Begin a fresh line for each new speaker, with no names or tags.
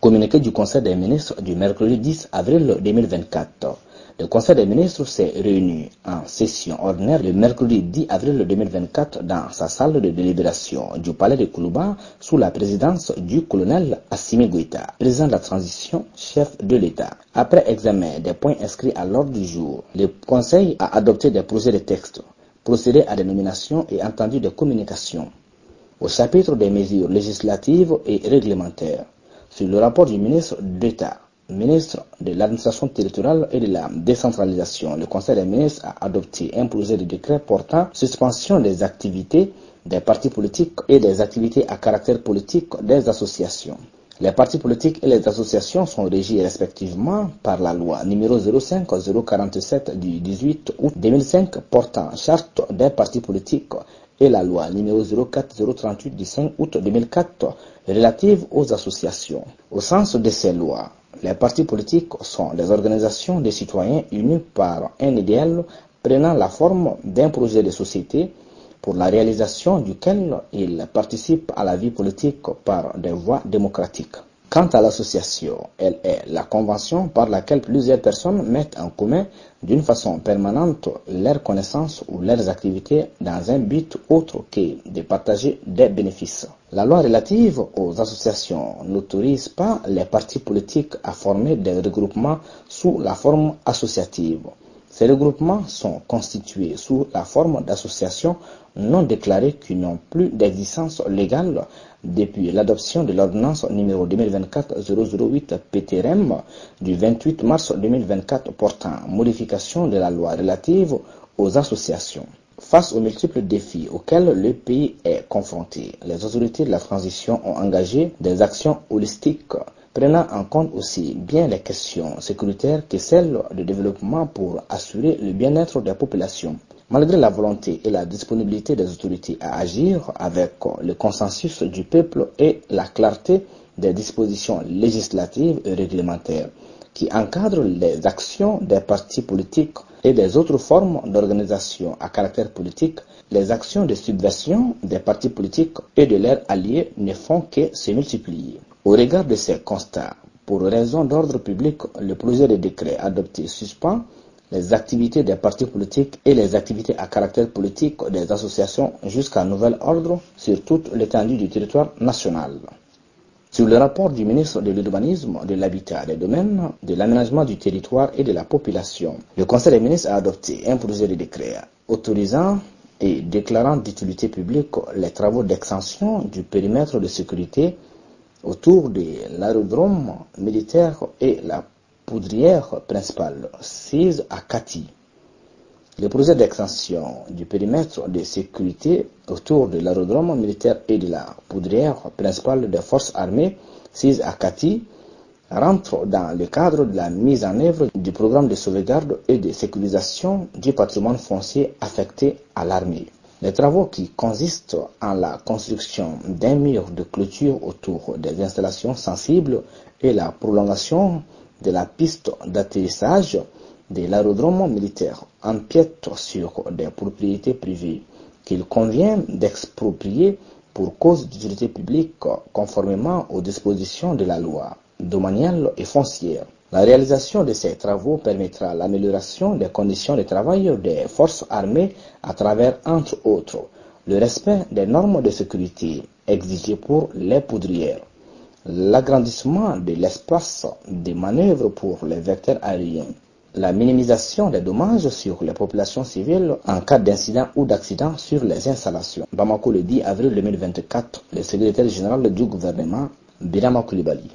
Communiqué du Conseil des ministres du mercredi 10 avril 2024. Le Conseil des ministres s'est réuni en session ordinaire le mercredi 10 avril 2024 dans sa salle de délibération du palais de Koulouba sous la présidence du colonel Assimi Goïta, président de la transition, chef de l'État. Après examen des points inscrits à l'ordre du jour, le Conseil a adopté des projets de texte, procédé à des nominations et entendu des communications. Au chapitre des mesures législatives et réglementaires, sur le rapport du ministre d'État, ministre de l'administration territoriale et de la décentralisation, le Conseil des ministres a adopté un projet de décret portant suspension des activités des partis politiques et des activités à caractère politique des associations. Les partis politiques et les associations sont régis respectivement par la loi numéro 05-047 du 18 août 2005 portant charte des partis politiques et la loi numéro 04-038 du 5 août 2004 relative aux associations. Au sens de ces lois, les partis politiques sont les organisations des citoyens unis par un idéal prenant la forme d'un projet de société pour la réalisation duquel ils participent à la vie politique par des voies démocratiques. Quant à l'association, elle est la convention par laquelle plusieurs personnes mettent en commun d'une façon permanente leurs connaissances ou leurs activités dans un but autre que de partager des bénéfices. La loi relative aux associations n'autorise pas les partis politiques à former des regroupements sous la forme associative. Ces regroupements sont constitués sous la forme d'associations non déclarées qui n'ont plus d'existence légale depuis l'adoption de l'ordonnance numéro 2024-008 PTRM du 28 mars 2024 portant modification de la loi relative aux associations. Face aux multiples défis auxquels le pays est confronté, les autorités de la transition ont engagé des actions holistiques prenant en compte aussi bien les questions sécuritaires que celles de développement pour assurer le bien-être des populations. Malgré la volonté et la disponibilité des autorités à agir avec le consensus du peuple et la clarté des dispositions législatives et réglementaires qui encadrent les actions des partis politiques et des autres formes d'organisation à caractère politique, les actions de subversion des partis politiques et de leurs alliés ne font que se multiplier. Au regard de ces constats, pour raison d'ordre public, le projet de décret adopté suspend les activités des partis politiques et les activités à caractère politique des associations jusqu'à nouvel ordre sur toute l'étendue du territoire national. Sur le rapport du ministre de l'Urbanisme, de l'Habitat, des Domaines, de l'Aménagement du territoire et de la population, le Conseil des ministres a adopté un projet de décret autorisant et déclarant d'utilité publique les travaux d'extension du périmètre de sécurité autour de l'aérodrome militaire et la poudrière principale sise à Kati. Le projet d'extension du périmètre de sécurité autour de l'aérodrome militaire et de la poudrière principale des forces armées sise à Kati rentre dans le cadre de la mise en œuvre du programme de sauvegarde et de sécurisation du patrimoine foncier affecté à l'armée. Les travaux qui consistent en la construction d'un mur de clôture autour des installations sensibles et la prolongation de la piste d'atterrissage de l'aérodrome militaire empiètent sur des propriétés privées qu'il convient d'exproprier pour cause d'utilité publique conformément aux dispositions de la loi domaniale et foncière. La réalisation de ces travaux permettra l'amélioration des conditions de travail des forces armées à travers, entre autres, le respect des normes de sécurité exigées pour les poudrières, l'agrandissement de l'espace de manœuvre pour les vecteurs aériens, la minimisation des dommages sur les populations civiles en cas d'incident ou d'accident sur les installations. Bamako le 10 avril 2024, le secrétaire général du gouvernement, Birama Coulibaly.